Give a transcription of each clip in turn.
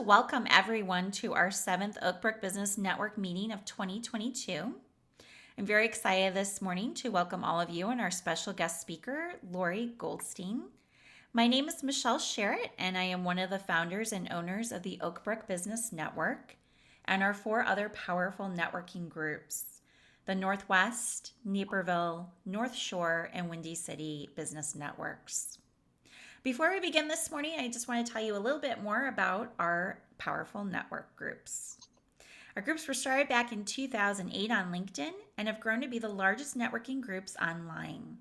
to welcome everyone to our 7th Oakbrook Business Network meeting of 2022. I'm very excited this morning to welcome all of you and our special guest speaker, Lori Goldstein. My name is Michelle Sherritt, and I am one of the founders and owners of the Oakbrook Business Network and our 4 other powerful networking groups, the Northwest, Naperville, North Shore, and Windy City Business Networks. Before we begin this morning, I just want to tell you a little bit more about our powerful network groups. Our groups were started back in 2008 on LinkedIn and have grown to be the largest networking groups online.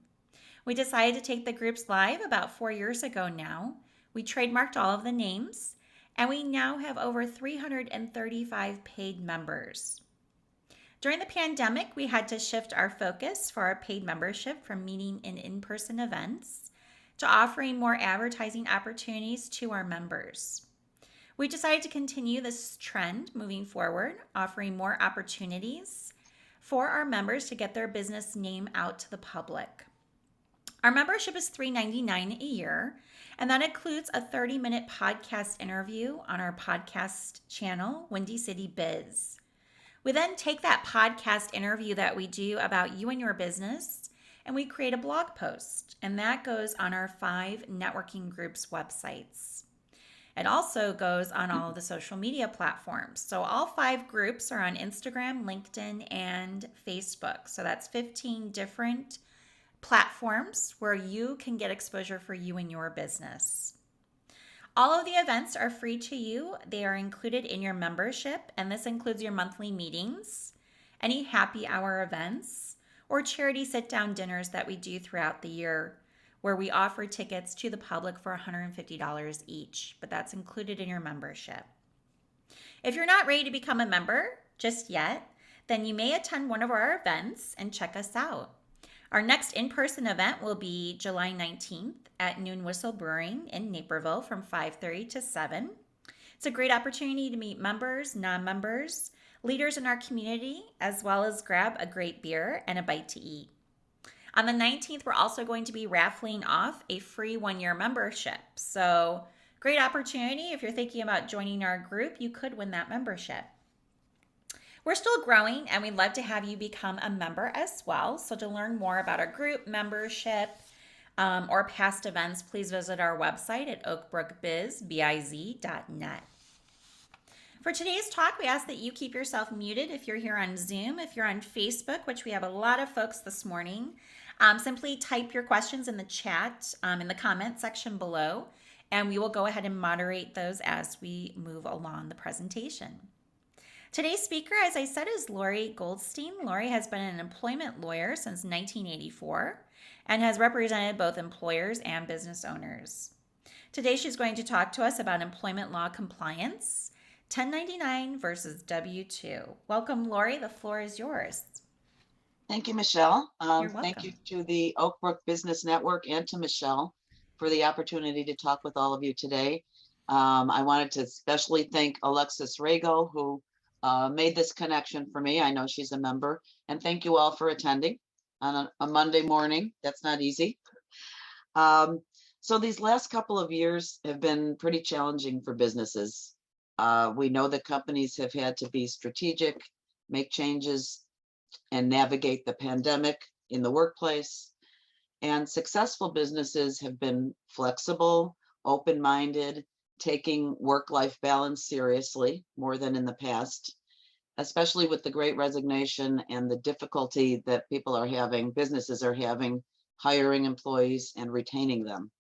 We decided to take the groups live about 4 years ago now. We trademarked all of the names, and we now have over 335 paid members. During the pandemic, we had to shift our focus for our paid membership from meeting in-person events to offering more advertising opportunities to our members. We decided to continue this trend moving forward, offering more opportunities for our members to get their business name out to the public. Our membership is $3.99 a year, and that includes a 30-minute podcast interview on our podcast channel, Windy City Biz. We then take that podcast interview that we do about you and your business, and we create a blog post, and that goes on our 5 networking groups websites. It also goes on all of the social media platforms. So all 5 groups are on Instagram, LinkedIn, and Facebook. So that's 15 different platforms where you can get exposure for you and your business. All of the events are free to you. They are included in your membership, and this includes your monthly meetings, any happy hour events, or charity sit-down dinners that we do throughout the year where we offer tickets to the public for $150 each, but that's included in your membership. If you're not ready to become a member just yet, then you may attend one of our events and check us out. Our next in-person event will be July 19th at Noon Whistle Brewing in Naperville from 5:30 to 7. It's a great opportunity to meet members, non-members, leaders in our community, as well as grab a great beer and a bite to eat. On the 19th, we're also going to be raffling off a free 1-year membership. So great opportunity. If you're thinking about joining our group, you could win that membership. We're still growing, and we'd love to have you become a member as well. So to learn more about our group membership or past events, please visit our website at oakbrookbiz.net. For today's talk, we ask that you keep yourself muted if you're here on Zoom. If you're on Facebook, which we have a lot of folks this morning, simply type your questions in the chat in the comment section below, and we will go ahead and moderate those as we move along the presentation. Today's speaker, as I said, is Lori Goldstein. Lori has been an employment lawyer since 1984 and has represented both employers and business owners. Today, she's going to talk to us about employment law compliance, 1099 versus W-2. Welcome, Lori. The floor is yours. Thank you, Michelle. You're welcome. Thank you to the Oakbrook Business Network and to Michelle for the opportunity to talk with all of you today. I wanted to especially thank Alexis Rago, who made this connection for me. I know she's a member. And thank you all for attending on a Monday morning. That's not easy. So these last couple of years have been pretty challenging for businesses. We know that companies have had to be strategic, make changes, and navigate the pandemic in the workplace. And successful businesses have been flexible, open-minded, taking work-life balance seriously more than in the past, especially with the Great Resignation and the difficulty that businesses are having, hiring employees and retaining them.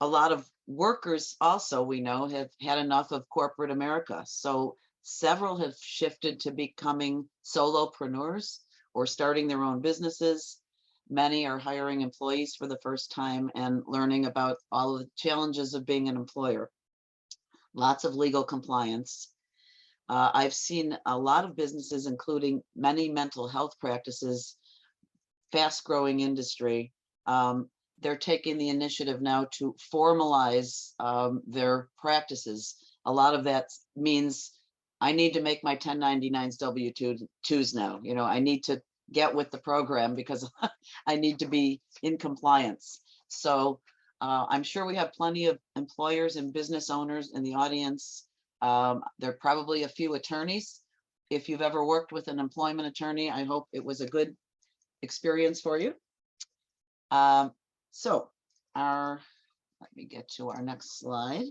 A lot of workers also, we know, have had enough of corporate America. So several have shifted to becoming solopreneurs or starting their own businesses. Many are hiring employees for the first time and learning about all of the challenges of being an employer. Lots of legal compliance. I've seen a lot of businesses, including many mental health practices, fast-growing industry. They're taking the initiative now to formalize their practices. A lot of that means I need to make my 1099s W-2s now. You know, I need to get with the program because I need to be in compliance. So I'm sure we have plenty of employers and business owners in the audience There are probably a few attorneys. If you've ever worked with an employment attorney, I hope it was a good experience for you. So let me get to our next slide.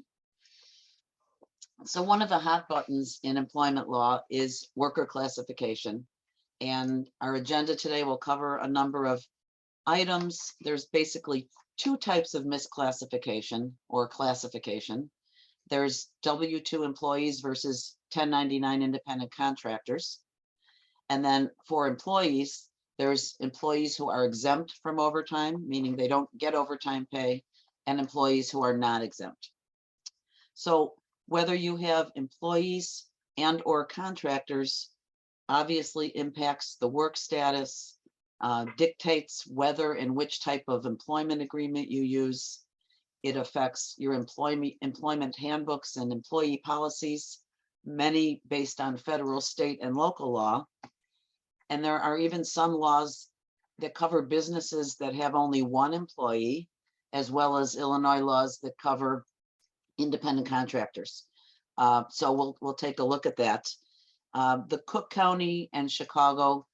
So one of the hot buttons in employment law is worker classification. And our agenda today will cover a number of items. There's basically two types of misclassification or classification. There's W-2 employees versus 1099 independent contractors. And then for employees, there's employees who are exempt from overtime, meaning they don't get overtime pay, and employees who are not exempt. So whether you have employees and or contractors obviously impacts the work status, dictates whether and which type of employment agreement you use. It affects your employment handbooks and employee policies, many based on federal, state, and local law. And there are even some laws that cover businesses that have only one employee, as well as Illinois laws that cover independent contractors. So we'll take a look at that. The Cook County and Chicago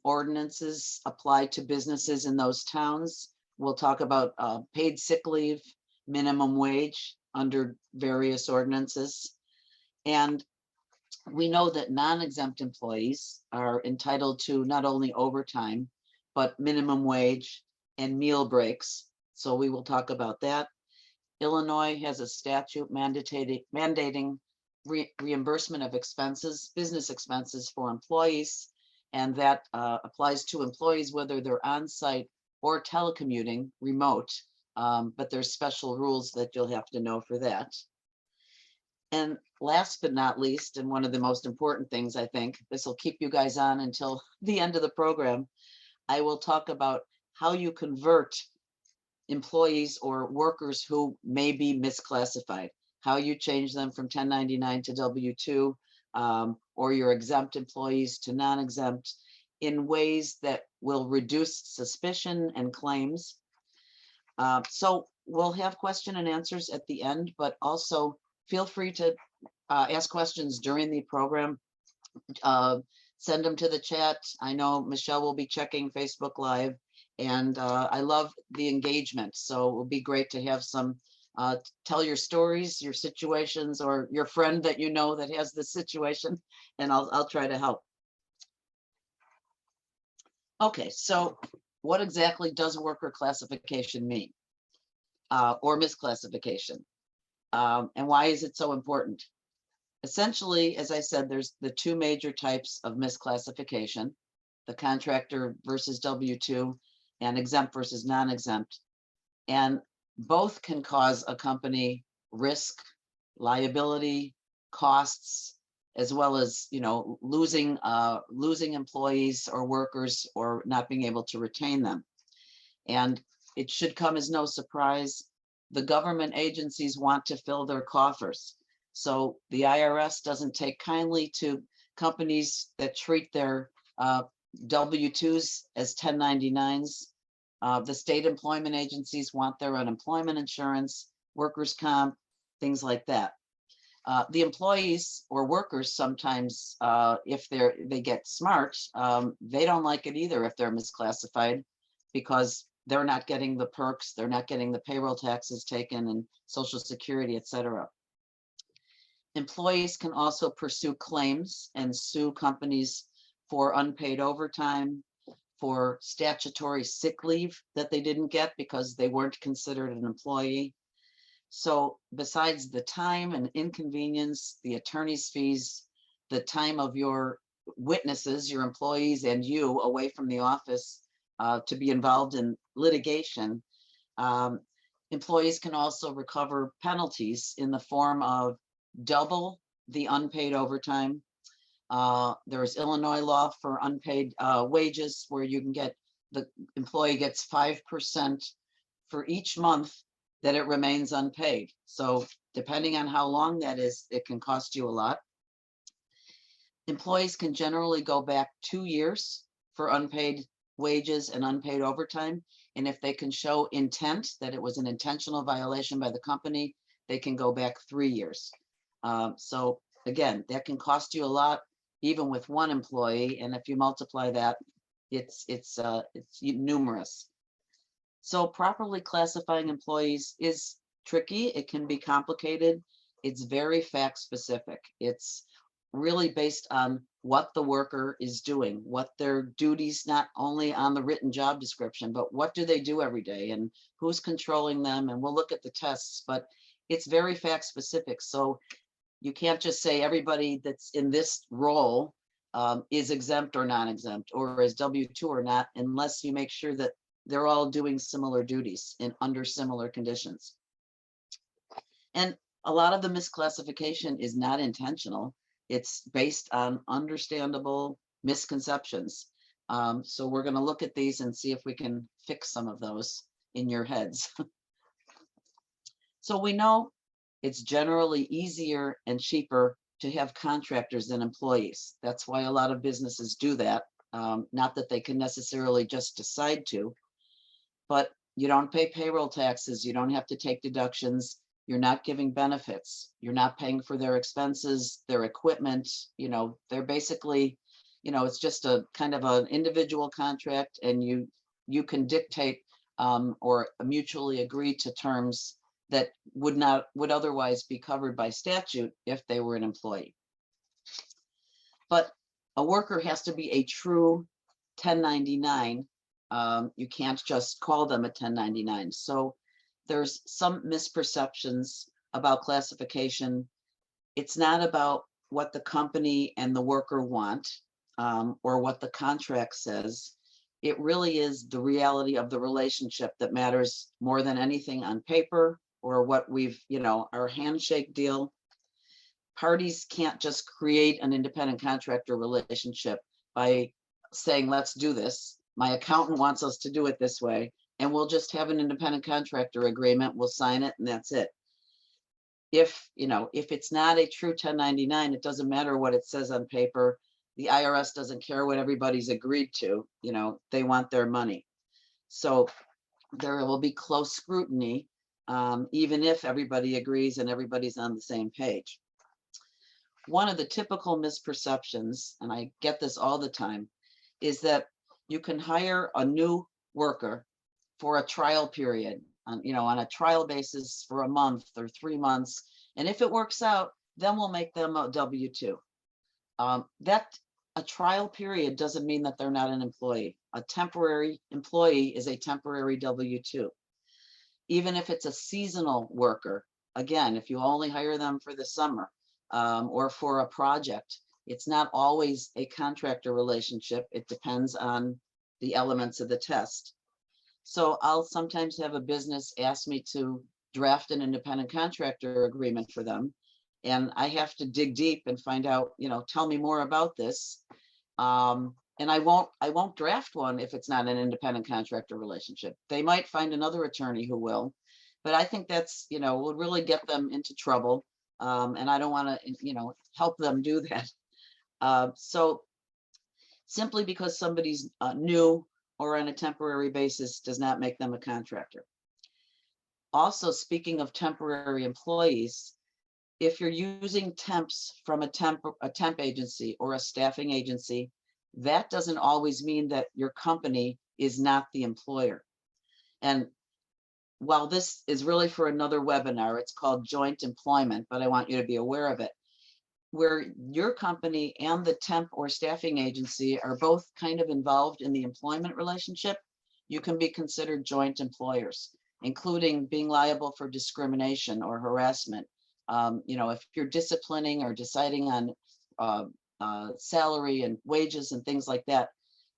ordinances apply to businesses in those towns. We'll talk about paid sick leave, minimum wage under various ordinances. And we know that non-exempt employees are entitled to not only overtime, but minimum wage and meal breaks. So we will talk about that. Illinois has a statute mandating reimbursement of expenses, business expenses for employees, and that applies to employees whether they're on site or telecommuting remote, but there's special rules that you'll have to know for that. And last but not least, and one of the most important things, I think, this will keep you guys on until the end of the program, I will talk about how you convert employees or workers who may be misclassified, how you change them from 1099 to W-2, or your exempt employees to non-exempt in ways that will reduce suspicion and claims. So we'll have question and answers at the end, but also feel free to ask questions during the program. Send them to the chat. I know Michelle will be checking Facebook Live, and I love the engagement. So it will be great to have some tell your stories, your situations, or your friend that you know that has this situation, and I'll try to help. Okay, so what exactly does worker classification mean, or misclassification? And why is it so important? Essentially, as I said, there's the two major types of misclassification, the contractor versus W-2 and exempt versus non-exempt. And both can cause a company risk, liability, costs, as well as, losing employees or workers or not being able to retain them. And it should come as no surprise, the government agencies want to fill their coffers. So the IRS doesn't take kindly to companies that treat their W-2s as 1099s. The state employment agencies want their unemployment insurance, workers' comp, things like that. The employees or workers sometimes, if they get smart, they don't like it either if they're misclassified, because they're not getting the perks, they're not getting the payroll taxes taken and Social Security, et cetera. Employees can also pursue claims and sue companies for unpaid overtime, for statutory sick leave that they didn't get because they weren't considered an employee. So besides the time and inconvenience, the attorney's fees, the time of your witnesses, your employees and you away from the office to be involved in litigation, employees can also recover penalties in the form of double the unpaid overtime. There's Illinois law for unpaid wages, where you can get, the employee gets 5% for each month that it remains unpaid. So depending on how long that is, it can cost you a lot. Employees can generally go back 2 years for unpaid wages and unpaid overtime. And if they can show intent, that it was an intentional violation by the company, they can go back 3 years. So again, that can cost you a lot, even with one employee. And if you multiply that, it's numerous. So properly classifying employees is tricky. It can be complicated. It's very fact specific. It's really based on what the worker is doing, what their duties, not only on the written job description, but what do they do every day and who's controlling them. And we'll look at the tests, but it's very fact specific. So you can't just say everybody that's in this role is exempt or non-exempt or is W-2 or not, unless you make sure that they're all doing similar duties and under similar conditions. And a lot of the misclassification is not intentional. It's based on understandable misconceptions. So we're going to look at these and see if we can fix some of those in your heads. So we know it's generally easier and cheaper to have contractors than employees. That's why a lot of businesses do that. Not that they can necessarily just decide to, but you don't pay payroll taxes. You don't have to take deductions. You're not giving benefits. You're not paying for their expenses, their equipment. They're basically, it's just a kind of an individual contract, and you can dictate or mutually agree to terms that would otherwise be covered by statute if they were an employee. But a worker has to be a true 1099. You can't just call them a 1099. So there's some misperceptions about classification. It's not about what the company and the worker want or what the contract says. It really is the reality of the relationship that matters more than anything on paper or what we've, our handshake deal. Parties can't just create an independent contractor relationship by saying, let's do this. My accountant wants us to do it this way, and we'll just have an independent contractor agreement. We'll sign it, and that's it. If it's not a true 1099, it doesn't matter what it says on paper. The IRS doesn't care what everybody's agreed to. They want their money. So there will be close scrutiny, even if everybody agrees and everybody's on the same page. One of the typical misperceptions, and I get this all the time, is that you can hire a new worker for a trial period, on a trial basis for a month or 3 months. And if it works out, then we'll make them a W-2. That a trial period doesn't mean that they're not an employee. A temporary employee is a temporary W-2. Even if it's a seasonal worker, again, if you only hire them for the summer or for a project, it's not always a contractor relationship. It depends on the elements of the test. So I'll sometimes have a business ask me to draft an independent contractor agreement for them. And I have to dig deep and find out, tell me more about this. And I won't draft one if it's not an independent contractor relationship. They might find another attorney who will, but I think that's, will really get them into trouble. And I don't want to, help them do that. So simply because somebody's new or on a temporary basis does not make them a contractor. Also, speaking of temporary employees, if you're using temps from a temp agency or a staffing agency, that doesn't always mean that your company is not the employer. And while this is really for another webinar, it's called joint employment, but I want you to be aware of it, where your company and the temp or staffing agency are both kind of involved in the employment relationship, you can be considered joint employers, including being liable for discrimination or harassment. If you're disciplining or deciding on salary and wages and things like that,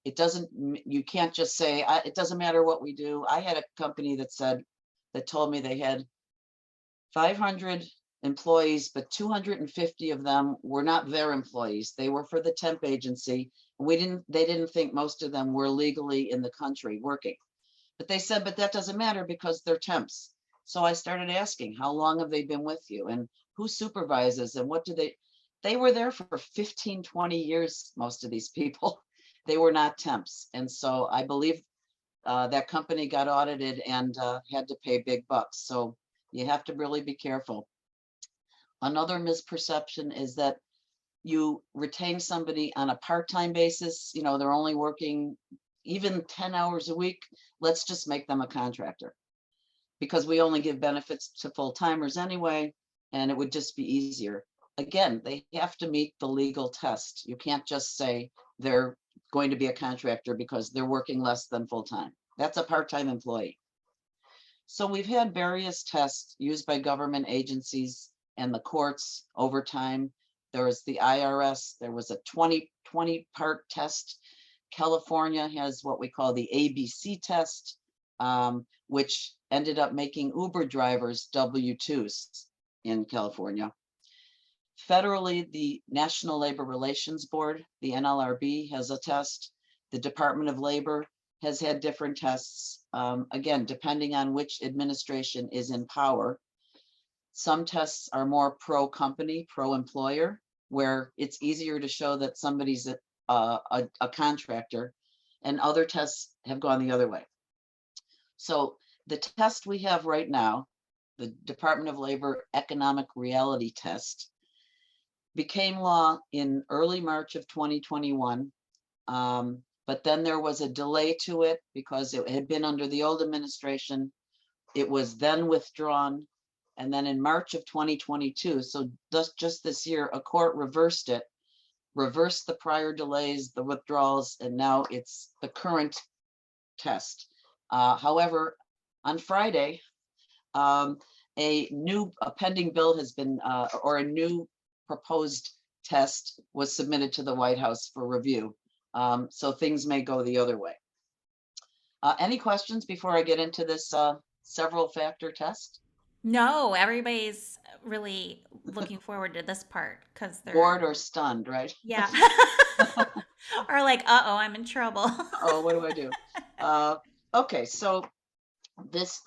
you can't just say, it doesn't matter what we do. I had a company that told me they had 500 employees, but 250 of them were not their employees. They were for the temp agency. They didn't think most of them were legally in the country working. But they said, but that doesn't matter because they're temps. So I started asking, how long have they been with you? And who supervises and what do they were there for 15, 20 years, most of these people. They were not temps. And so I believe that company got audited and had to pay big bucks. So you have to really be careful. Another misperception is that you retain somebody on a part-time basis, they're only working even 10 hours a week. Let's just make them a contractor because we only give benefits to full-timers anyway, and it would just be easier. Again, they have to meet the legal test. You can't just say they're going to be a contractor because they're working less than full-time. That's a part-time employee. So we've had various tests used by government agencies and the courts over time. There was the IRS, there was a 20 part test. California has what we call the ABC test, which ended up making Uber drivers W-2s in California. Federally, the National Labor Relations Board, the NLRB, has a test. The Department of Labor has had different tests, again, depending on which administration is in power. Some tests are more pro-company, pro-employer, where it's easier to show that somebody's a contractor, and other tests have gone the other way. So the test we have right now, the Department of Labor Economic Reality Test, became law in early March of 2021. But then there was a delay to it because it had been under the old administration. It was then withdrawn. And then in March of 2022, so just this year, a court reversed it, reversed the prior delays, the withdrawals, and now it's the current test. However, on Friday, a pending bill has been, or a new proposed test was submitted to the White House for review. So things may go the other way. Any questions before I get into this several factor test? No, everybody's really looking forward to this part because they're Bored or stunned, right? yeah. Or like, uh-oh, I'm in trouble. Oh, what do I do? Okay, so this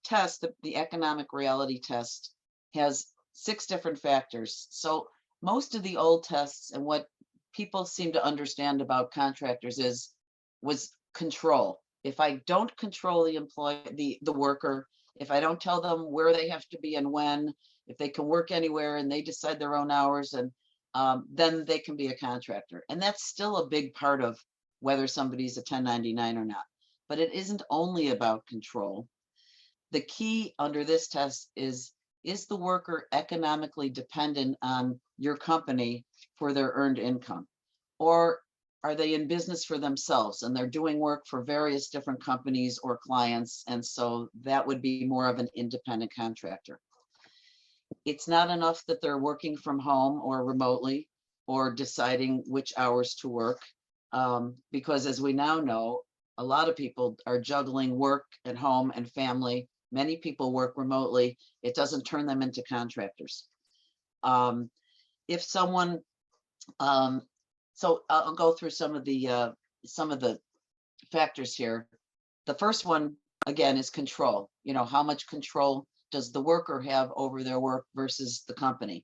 test, the economic reality test, has 6 different factors. So most of the old tests and what people seem to understand about contractors was control. If I don't control the employee, the worker, if I don't tell them where they have to be and when, if they can work anywhere and they decide their own hours, and then they can be a contractor. And that's still a big part of whether somebody's a 1099 or not. But it isn't only about control. The key under this test is the worker economically dependent on your company for their earned income? Or are they in business for themselves and they're doing work for various different companies or clients? And so that would be more of an independent contractor. It's not enough that they're working from home or remotely or deciding which hours to work, because as we now know, a lot of people are juggling work at home and family. Many people work remotely. It doesn't turn them into contractors. If someone, so I'll go through some of the factors here. The first one, again, is control. How much control does the worker have over their work versus the company?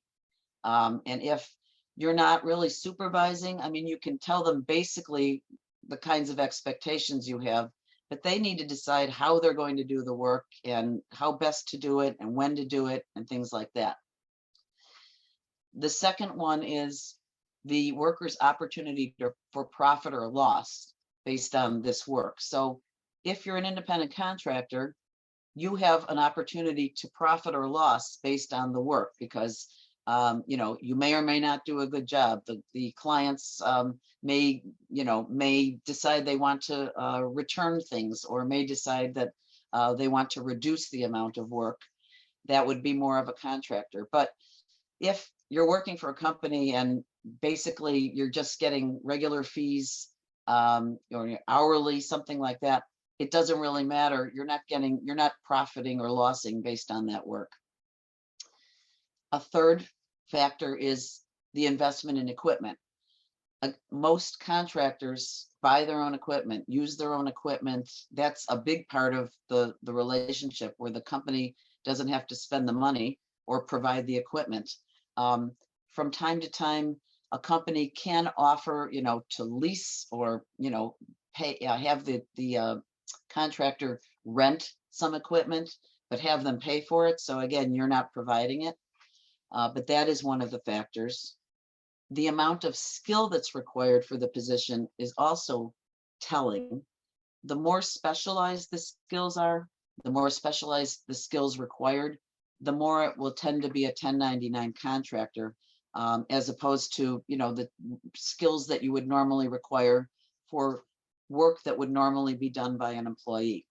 And if you're not really supervising, I mean, you can tell them basically the kinds of expectations you have, but they need to decide how they're going to do the work and how best to do it and when to do it and things like that. The second one is the worker's opportunity for profit or loss based on this work. So if you're an independent contractor, you have an opportunity to profit or loss based on the work because you may or may not do a good job. The clients may decide they want to return things, or may decide that they want to reduce the amount of work. That would be more of a contractor. But if you're working for a company and basically you're just getting regular fees, or hourly, something like that, it doesn't really matter. You're not profiting or lossing based on that work. A third factor is the investment in equipment. Most contractors buy their own equipment, use their own equipment. That's a big part of the relationship, where the company doesn't have to spend the money or provide the equipment. From time to time, a company can offer, to lease or, pay, have the contractor rent some equipment, but have them pay for it. So again, you're not providing it. but that is one of the factors. The amount of skill that's required for the position is also telling. The more specialized the skills are, the more specialized the skills required, the more it will tend to be a 1099 contractor, as opposed to, the skills that you would normally require for work that would normally be done by an employee.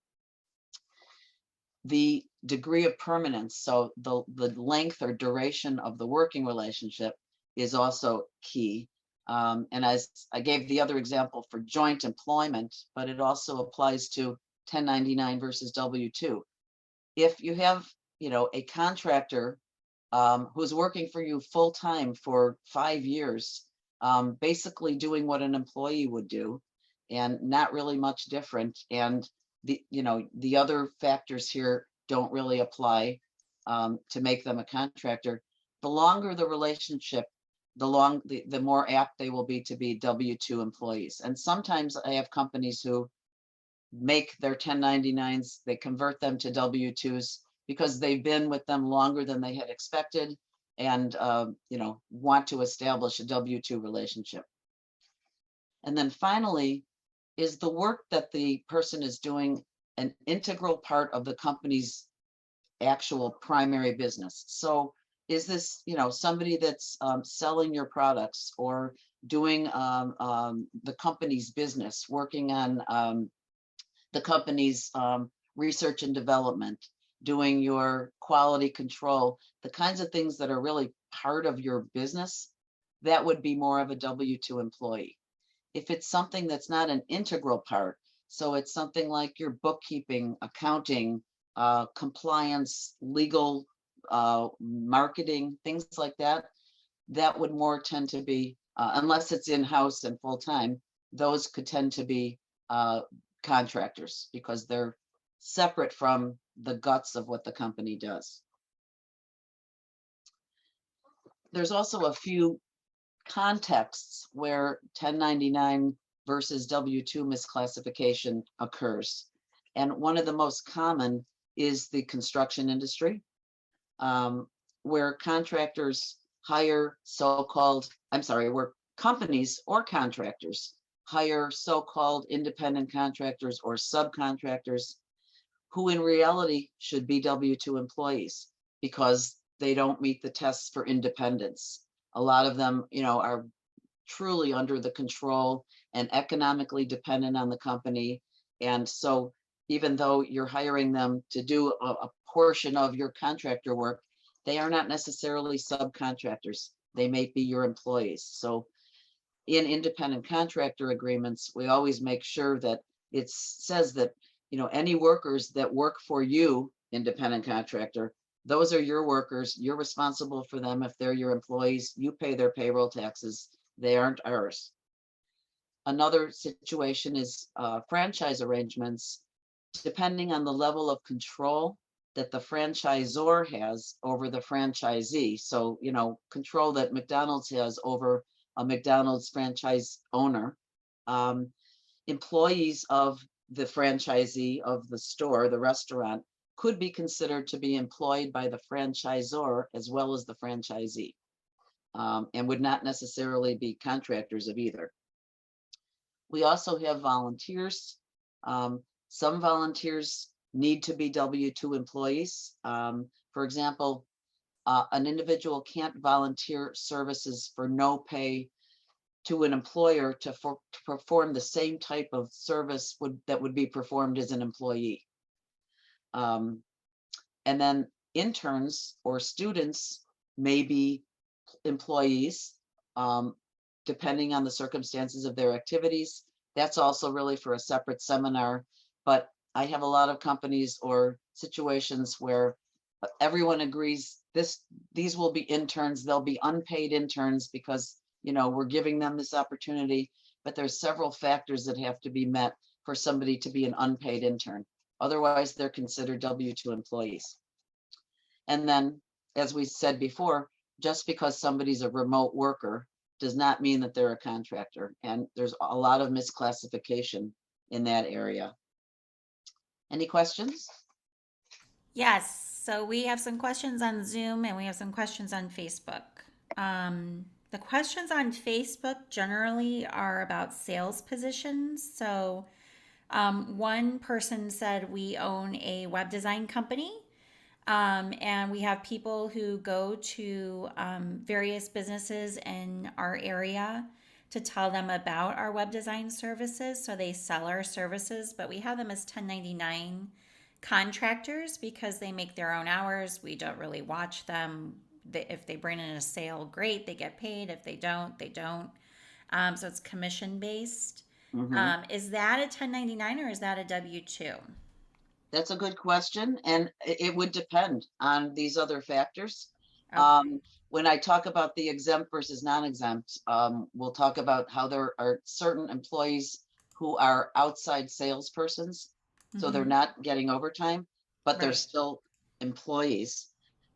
The degree of permanence, so the length or duration of the working relationship is also key. And as I gave the other example for joint employment, but it also applies to 1099 versus W-2. If you have, a contractor who's working for you full time for 5 years, basically doing what an employee would do, and not really much different. And the other factors here don't really apply to make them a contractor. The longer the relationship, the more apt they will be to be W-2 employees. And sometimes I have companies who make their 1099s, they convert them to W-2s because they've been with them longer than they had expected, and want to establish a W-2 relationship. And then finally, is the work that the person is doing an integral part of the company's actual primary business? So is this, somebody that's selling your products, or doing the company's business, working on the company's research and development, doing your quality control, the kinds of things that are really part of your business? That would be more of a W-2 employee. If it's something that's not an integral part, so it's something like your bookkeeping, accounting, compliance, legal, marketing, things like that, that would more tend to be, unless it's in-house and full-time, those could tend to be contractors, because they're separate from the guts of what the company does. There's also a few contexts where 1099 versus W-2 misclassification occurs. And one of the most common is the construction industry, where contractors hire where companies or contractors hire so-called independent contractors or subcontractors, who in reality should be W-2 employees because they don't meet the tests for independence. A lot of them, are truly under the control and economically dependent on the company. And so even though you're hiring them to do a portion of your contractor work, they are not necessarily subcontractors. They may be your employees. So in independent contractor agreements, we always make sure that it says that, any workers that work for you, independent contractor, those are your workers. You're responsible for them. If they're your employees, you pay their payroll taxes. They aren't ours. Another situation is franchise arrangements, depending on the level of control that the franchisor has over the franchisee. So, control that McDonald's has over a McDonald's franchise owner. Employees of the franchisee of the store, the restaurant, could be considered to be employed by the franchisor as well as the franchisee, and would not necessarily be contractors of either. We also have volunteers. Some volunteers need to be W-2 employees. For example, an individual can't volunteer services for no pay to an employer to perform the same type of service that would be performed as an employee. And then interns or students may be employees, depending on the circumstances of their activities. That's also really for a separate seminar. But I have a lot of companies or situations where everyone agrees these will be interns. They'll be unpaid interns because, we're giving them this opportunity. But there's several factors that have to be met for somebody to be an unpaid intern. Otherwise, they're considered W-2 employees. And then, as we said before, just because somebody's a remote worker does not mean that they're a contractor. And there's a lot of misclassification in that area. Any questions? Yes. So we have some questions on Zoom and we have some questions on Facebook. The questions on Facebook generally are about sales positions. So one person said we own a web design company, and we have people who go to various businesses in our area to tell them about our web design services. So they sell our services, but we have them as 1099 contractors because they make their own hours. We don't really watch them. If they bring in a sale, great, they get paid. If they don't, they don't. So it's commission based. Mhm. Is that a 1099 or is that a W-2? That's a good question, and it would depend on these other factors. Okay. When I talk about the exempt versus non-exempt, we'll talk about how there are certain employees who are outside salespersons, so they're Mm-hmm. not getting overtime, but they're Right. still employees.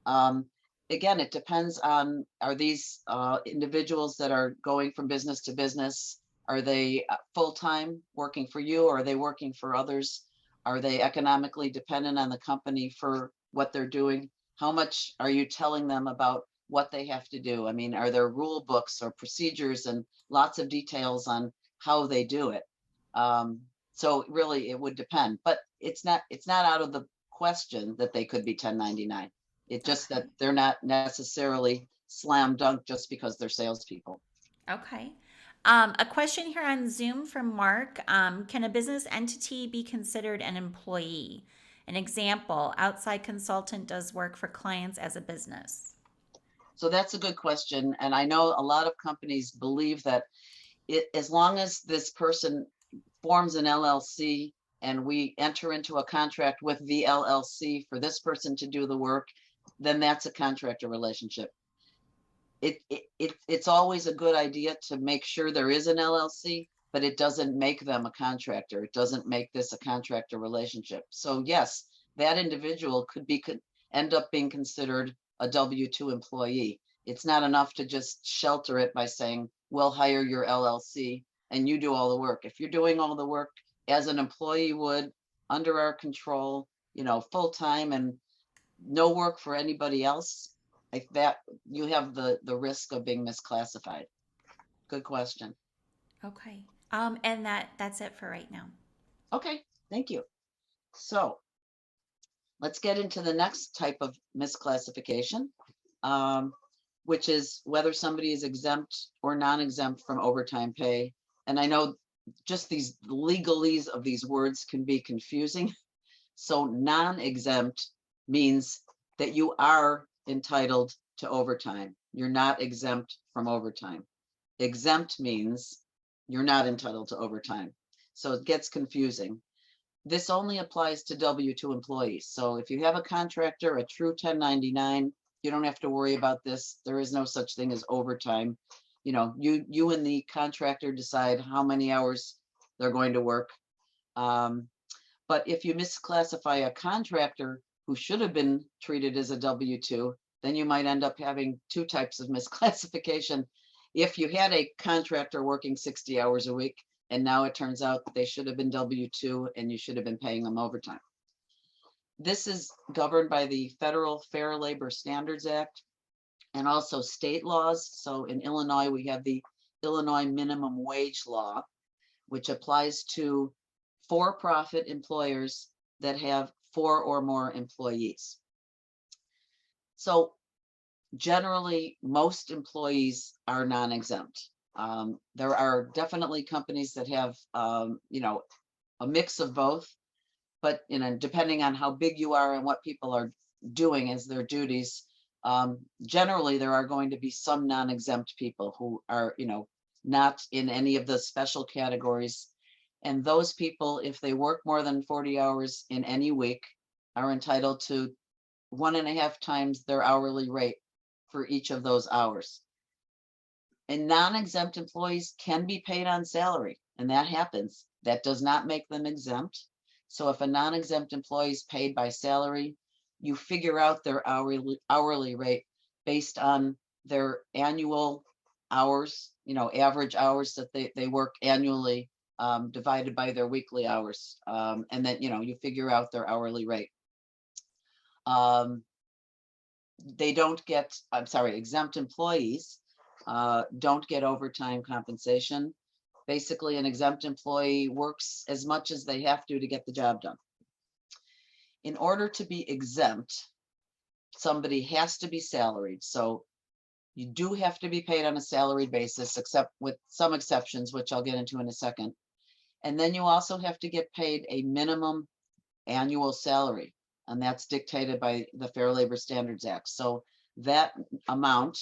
Um, Again, it depends on, are these individuals that are going from business to business, are they full-time working for you, or are they working for others? Are they economically dependent on the company for what they're doing? How much are you telling them about what they have to do? I mean, are there rule books or procedures and lots of details on how they do it? Um, so really it would depend, but it's not out of the question that they could be 1099. It's just that Okay. they're not necessarily slam dunk just because they're salespeople. Okay. A question here on Zoom from Mark. Can a business entity be considered an employee? An example, outside consultant does work for clients as a business. So that's a good question. And I know a lot of companies believe that as long as this person forms an LLC and we enter into a contract with the LLC for this person to do the work, then that's a contractor relationship. It's always a good idea to make sure there is an LLC, but it doesn't make them a contractor. It doesn't make this a contractor relationship. So yes, that individual could end up being considered a W-2 employee. It's not enough to just shelter it by saying, we'll hire your LLC and you do all the work. If you're doing all the work as an employee would, under our control, full time and no work for anybody else, like that, you have the risk of being misclassified. Good question. Okay. And that's it for right now. Okay, thank you. So let's get into the next type of misclassification, um, which is whether somebody is exempt or non-exempt from overtime pay. And I know just these legalese of these words can be confusing. So non-exempt means that you are entitled to overtime. You're not exempt from overtime. Exempt means you're not entitled to overtime. So it gets confusing. This only applies to W-2 employees. So if you have a contractor, a true 1099, you don't have to worry about this. There is no such thing as overtime. You and the contractor decide how many hours they're going to work. But if you misclassify a contractor who should have been treated as a W-2, then you might end up having two types of misclassification. If you had a contractor working 60 hours a week, and now it turns out that they should have been W-2 and you should have been paying them overtime. This is governed by the Federal Fair Labor Standards Act and also state laws. So in Illinois, we have the Illinois minimum wage law, which applies to for-profit employers that have 4 or more employees. So generally, most employees are non-exempt. There are definitely companies that have, a mix of both, but depending on how big you are and what people are doing as their duties, generally there are going to be some non-exempt people who are, not in any of the special categories. And those people, if they work more than 40 hours in any week, are entitled to 1.5 times their hourly rate for each of those hours. And non-exempt employees can be paid on salary, and that happens. That does not make them exempt. So if a non-exempt employee is paid by salary, you figure out their hourly rate based on their annual hours, average hours that they work annually, divided by their weekly hours. And then, you figure out their hourly rate. They don't get, I'm sorry, exempt employees don't get overtime compensation. Basically, an exempt employee works as much as they have to get the job done. In order to be exempt, somebody has to be salaried. So you do have to be paid on a salaried basis, except with some exceptions, which I'll get into in a second. And then you also have to get paid a minimum annual salary, and that's dictated by the Fair Labor Standards Act. So that amount,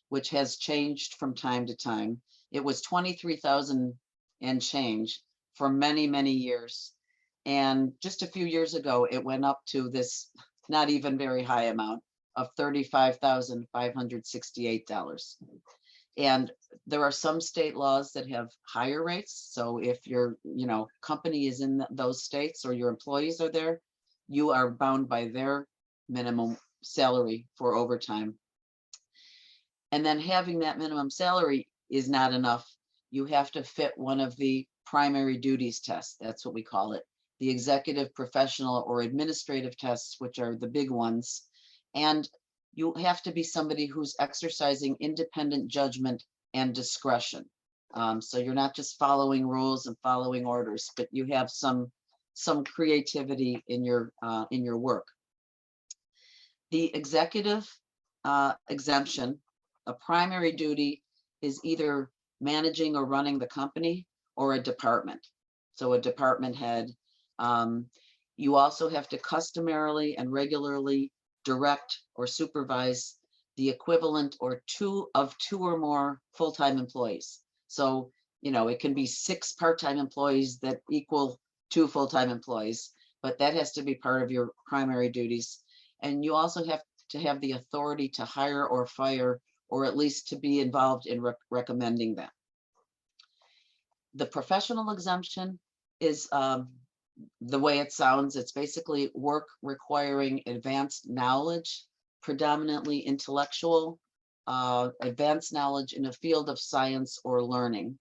which has changed from time to time, it was 23,000 and change for many, many years. And just a few years ago, it went up to this not even very high amount of $35,568. And there are some state laws that have higher rates. So if your, company is in those states or your employees are there, you are bound by their minimum salary for overtime. And then having that minimum salary is not enough. You have to fit one of the primary duties tests. That's what we call it. The executive, professional, or administrative tests, which are the big ones. And you have to be somebody who's exercising independent judgment and discretion. So you're not just following rules and following orders, but you have some creativity in your work. The executive exemption, a primary duty is either managing or running the company or a department. So a department head. You also have to customarily and regularly direct or supervise the equivalent of two or more full-time employees. So, it can be 6 part-time employees that equal 2 full-time employees, but that has to be part of your primary duties. And you also have to have the authority to hire or fire, or at least to be involved in recommending that. The professional exemption is the way it sounds. It's basically work requiring advanced knowledge, predominantly intellectual, advanced knowledge in a field of science or learning.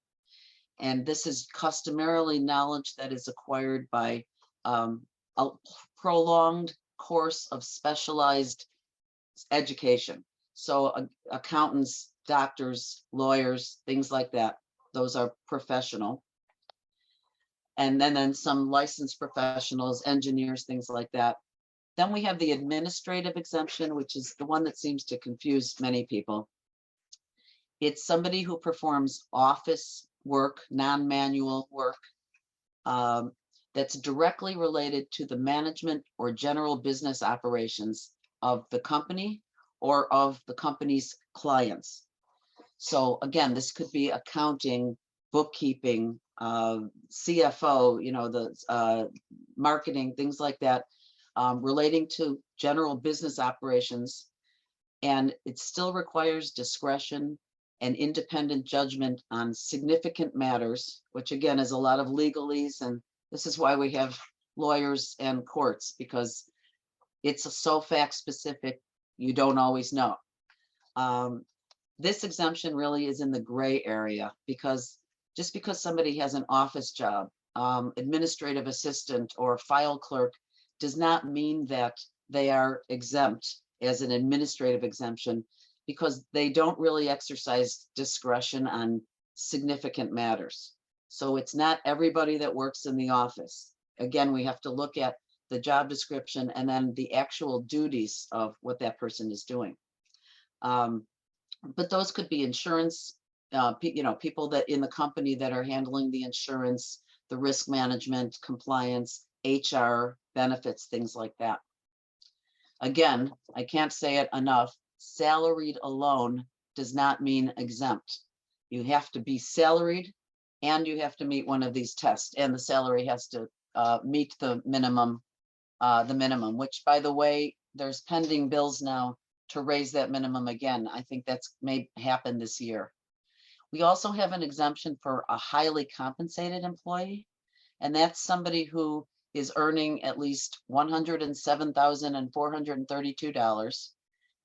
And this is customarily knowledge that is acquired by a prolonged course of specialized education. So accountants, doctors, lawyers, things like that, those are professional. And then some licensed professionals, engineers, things like that. Then we have the administrative exemption, which is the one that seems to confuse many people. It's somebody who performs office work, non-manual work, that's directly related to the management or general business operations of the company or of the company's clients. So again, this could be accounting, bookkeeping, CFO, the marketing, things like that, relating to general business operations. And it still requires discretion and independent judgment on significant matters, which again is a lot of legalese. And this is why we have lawyers and courts, because it's so fact specific, you don't always know. This exemption really is in the gray area, because just because somebody has an office job, administrative assistant or file clerk, does not mean that they are exempt as an administrative exemption, because they don't really exercise discretion on significant matters. So it's not everybody that works in the office. Again, we have to look at the job description and then the actual duties of what that person is doing. But those could be insurance, people that in the company that are handling the insurance, the risk management, compliance, HR, benefits, things like that. Again, I can't say it enough. Salaried alone does not mean exempt. You have to be salaried and you have to meet one of these tests, and the salary has to meet the minimum, which, by the way, there's pending bills now to raise that minimum again. I think that's may happen this year. We also have an exemption for a highly compensated employee, and that's somebody who is earning at least $107,432,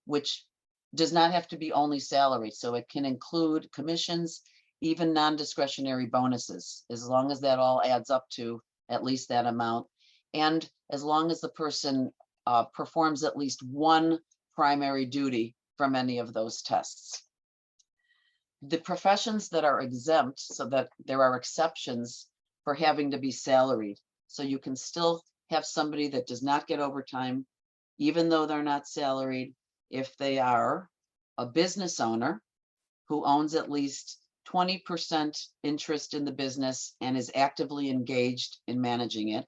which does not have to be only salary. So it can include commissions, even non-discretionary bonuses, as long as that all adds up to at least that amount. And as long as the person performs at least one primary duty from any of those tests. The professions that are exempt, so that there are exceptions for having to be salaried. So you can still have somebody that does not get overtime, even though they're not salaried, if they are a business owner who owns at least 20% interest in the business and is actively engaged in managing it.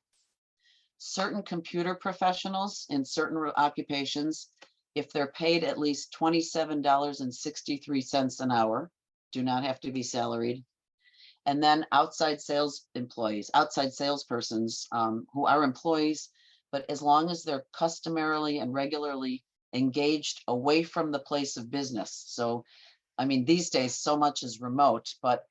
Certain computer professionals in certain occupations, if they're paid at least $27.63 an hour, do not have to be salaried. And then outside sales employees, outside salespersons who are employees, but as long as they're customarily and regularly engaged away from the place of business. So, I mean, these days, so much is remote, but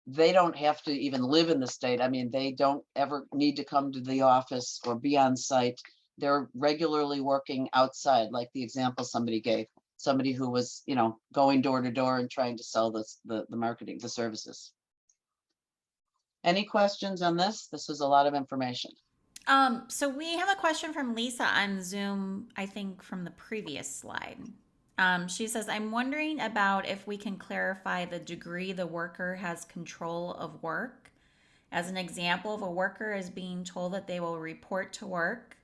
they don't have to even live in the state. I mean, they don't ever need to come to the office or be on site. They're regularly working outside, like the example somebody gave, somebody who was, going door to door and trying to sell the marketing, the services. Any questions on this? This was a lot of information. So we have a question from Lisa on Zoom, I think from the previous slide. She says, I'm wondering about if we can clarify the degree the worker has control of work. As an example, if a worker is being told that they will report to work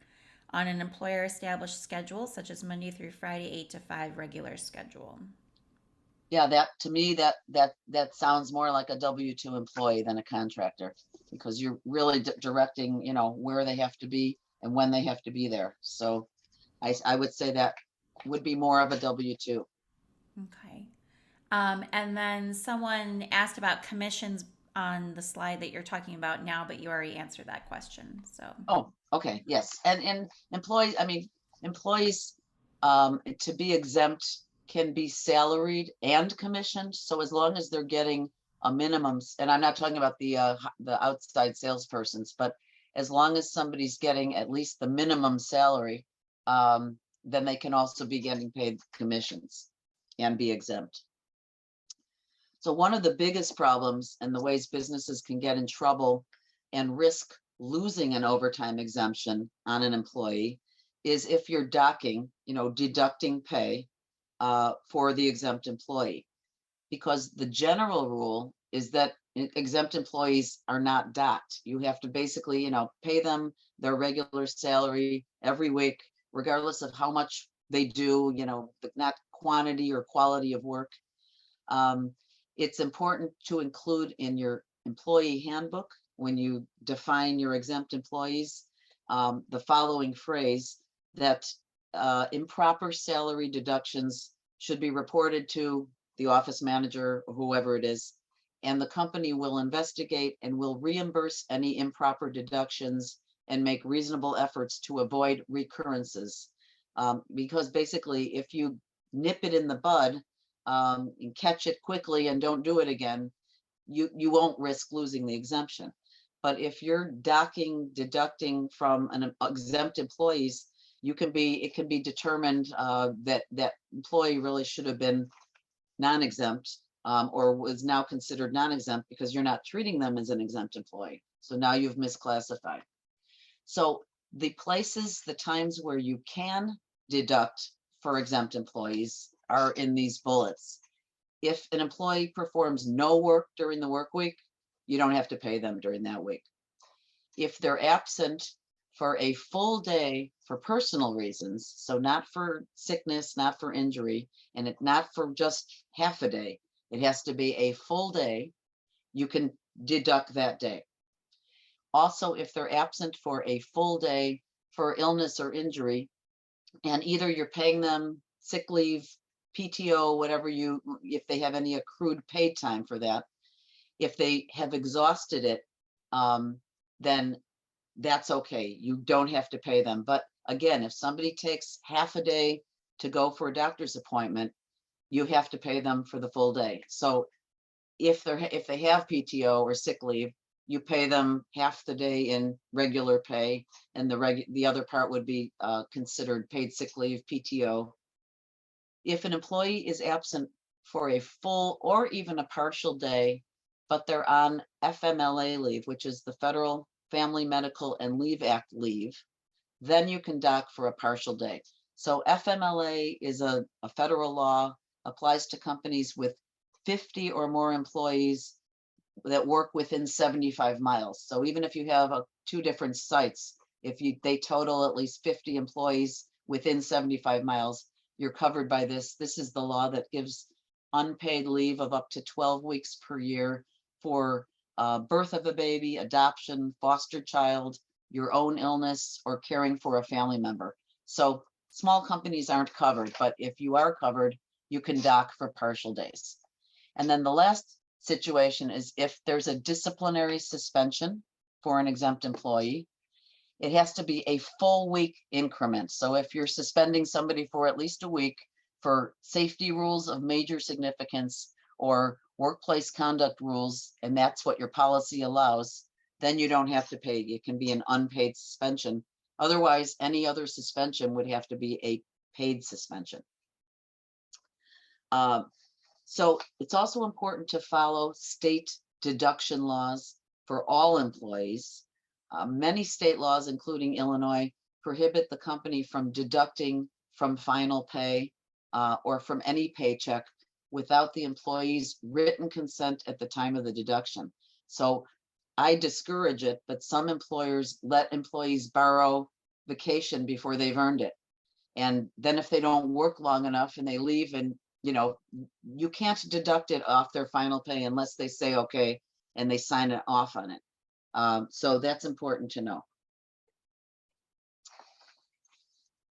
on an employer established schedule, such as Monday through Friday, 8 to 5 regular schedule. Yeah, that to me, that sounds more like a W-2 employee than a contractor, because you're really directing, where they have to be and when they have to be there. So I would say that would be more of a W-2. Okay. And then someone asked about commissions on the slide that you're talking about now, but you already answered that question. So. Oh, okay, yes. And employees, to be exempt can be salaried and commissioned. So as long as they're getting a minimum, and I'm not talking about the outside salespersons, but as long as somebody's getting at least the minimum salary, then they can also be getting paid commissions and be exempt. So one of the biggest problems and the ways businesses can get in trouble and risk losing an overtime exemption on an employee is if you're docking, deducting pay for the exempt employee, because the general rule is that exempt employees are not docked. You have to basically, pay them their regular salary every week, regardless of how much they do, not quantity or quality of work. It's important to include in your employee handbook, when you define your exempt employees, the following phrase that improper salary deductions should be reported to the office manager or whoever it is, and the company will investigate and will reimburse any improper deductions and make reasonable efforts to avoid recurrences. Because basically, if you nip it in the bud and catch it quickly and don't do it again, you won't risk losing the exemption. But if you're deducting from an exempt employees, it can be determined that employee really should have been non-exempt or was now considered non-exempt because you're not treating them as an exempt employee. So now you've misclassified. So the times where you can deduct for exempt employees are in these bullets. If an employee performs no work during the work week, you don't have to pay them during that week. If they're absent for a full day for personal reasons, so not for sickness, not for injury, and not for just half a day, it has to be a full day, you can deduct that day. Also, if they're absent for a full day for illness or injury, and either you're paying them sick leave, PTO, whatever if they have any accrued paid time for that, if they have exhausted it, then that's okay. You don't have to pay them. But again, if somebody takes half a day to go for a doctor's appointment, you have to pay them for the full day. So if they have PTO or sick leave, you pay them half the day in regular pay, and the other part would be considered paid sick leave, PTO. If an employee is absent for a full or even a partial day, but they're on FMLA leave, which is the Federal Family Medical and Leave Act leave, then you can dock for a partial day. So FMLA is a federal law, applies to companies with 50 or more employees that work within 75 miles. So even if you have two different sites, if they total at least 50 employees within 75 miles, you're covered by this. This is the law that gives unpaid leave of up to 12 weeks per year for birth of a baby, adoption, foster child, your own illness, or caring for a family member. So small companies aren't covered, but if you are covered, you can dock for partial days. And then the last situation is if there's a disciplinary suspension for an exempt employee, it has to be a full week increment. So if you're suspending somebody for at least a week for safety rules of major significance or workplace conduct rules, and that's what your policy allows, then you don't have to pay. It can be an unpaid suspension. Otherwise, any other suspension would have to be a paid suspension. So it's also important to follow state deduction laws for all employees. Many state laws, including Illinois, prohibit the company from deducting from final pay or from any paycheck without the employee's written consent at the time of the deduction. So I discourage it, but some employers let employees borrow vacation before they've earned it. And then if they don't work long enough and they leave, and you can't deduct it off their final pay unless they say okay and they sign it off on it. So that's important to know.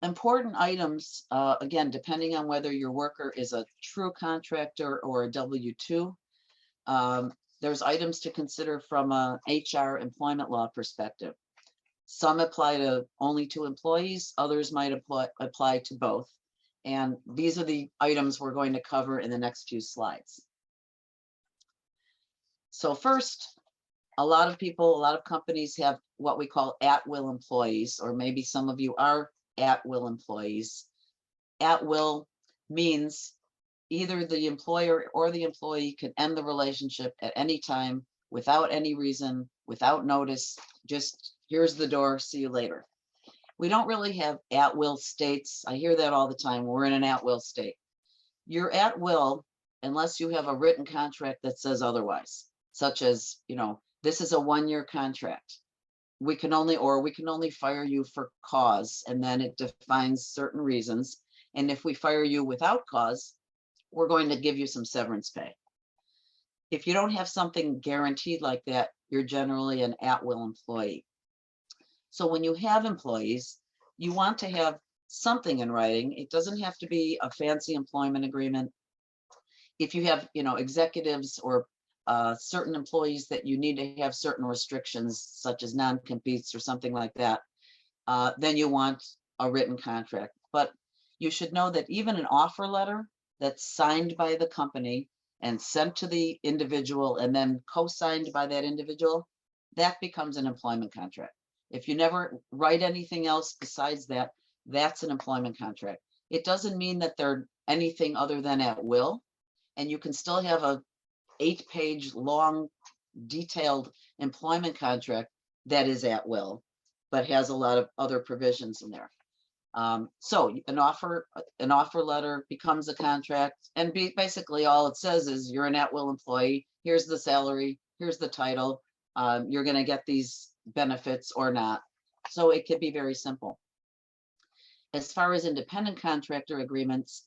Important items, again, depending on whether your worker is a true contractor or a W-2, there's items to consider from a HR employment law perspective. Some apply only to employees, others might apply to both. And these are the items we're going to cover in the next few slides. So first, a lot of companies have what we call at-will employees, or maybe some of you are at-will employees. At-will means either the employer or the employee can end the relationship at any time without any reason, without notice, just here's the door, see you later. We don't really have at-will states. I hear that all the time. We're in an at-will state. You're at will unless you have a written contract that says otherwise, such as, this is a 1-year contract. We can only fire you for cause, and then it defines certain reasons. And if we fire you without cause, we're going to give you some severance pay. If you don't have something guaranteed like that, you're generally an at-will employee. So when you have employees, you want to have something in writing. It doesn't have to be a fancy employment agreement. If you have, executives or certain employees that you need to have certain restrictions, such as non-competes or something like that, then you want a written contract. But you should know that even an offer letter that's signed by the company and sent to the individual and then co-signed by that individual, that becomes an employment contract. If you never write anything else besides that, that's an employment contract. It doesn't mean that they're anything other than at will, and you can still have a 8-page long, detailed employment contract that is at will, but has a lot of other provisions in there. So an offer letter becomes a contract, and basically all it says is you're an at-will employee. Here's the salary. Here's the title. You're going to get these benefits or not. So it could be very simple. As far as independent contractor agreements,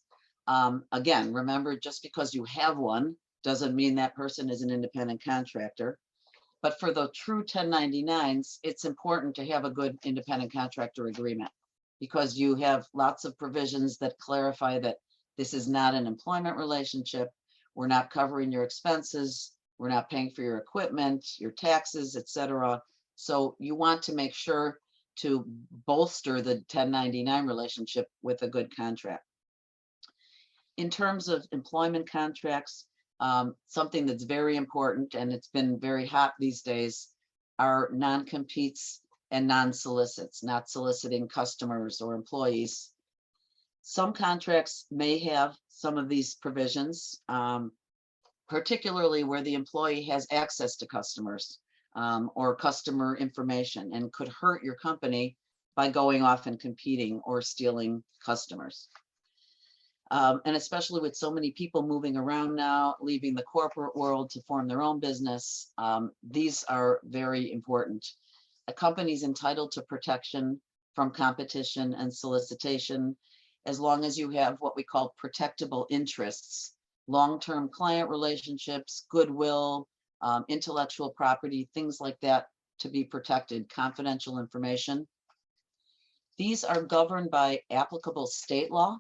again, remember, just because you have one doesn't mean that person is an independent contractor. But for the true 1099s, it's important to have a good independent contractor agreement, because you have lots of provisions that clarify that this is not an employment relationship. We're not covering your expenses. We're not paying for your equipment, your taxes, etc. So you want to make sure to bolster the 1099 relationship with a good contract. In terms of employment contracts, something that's very important, and it's been very hot these days, are non-competes and non-solicits, not soliciting customers or employees. Some contracts may have some of these provisions, particularly where the employee has access to customers or customer information and could hurt your company by going off and competing or stealing customers. And especially with so many people moving around now, leaving the corporate world to form their own business, these are very important. A company is entitled to protection from competition and solicitation, as long as you have what we call protectable interests, long-term client relationships, goodwill, intellectual property, things like that to be protected, confidential information. These are governed by applicable state law.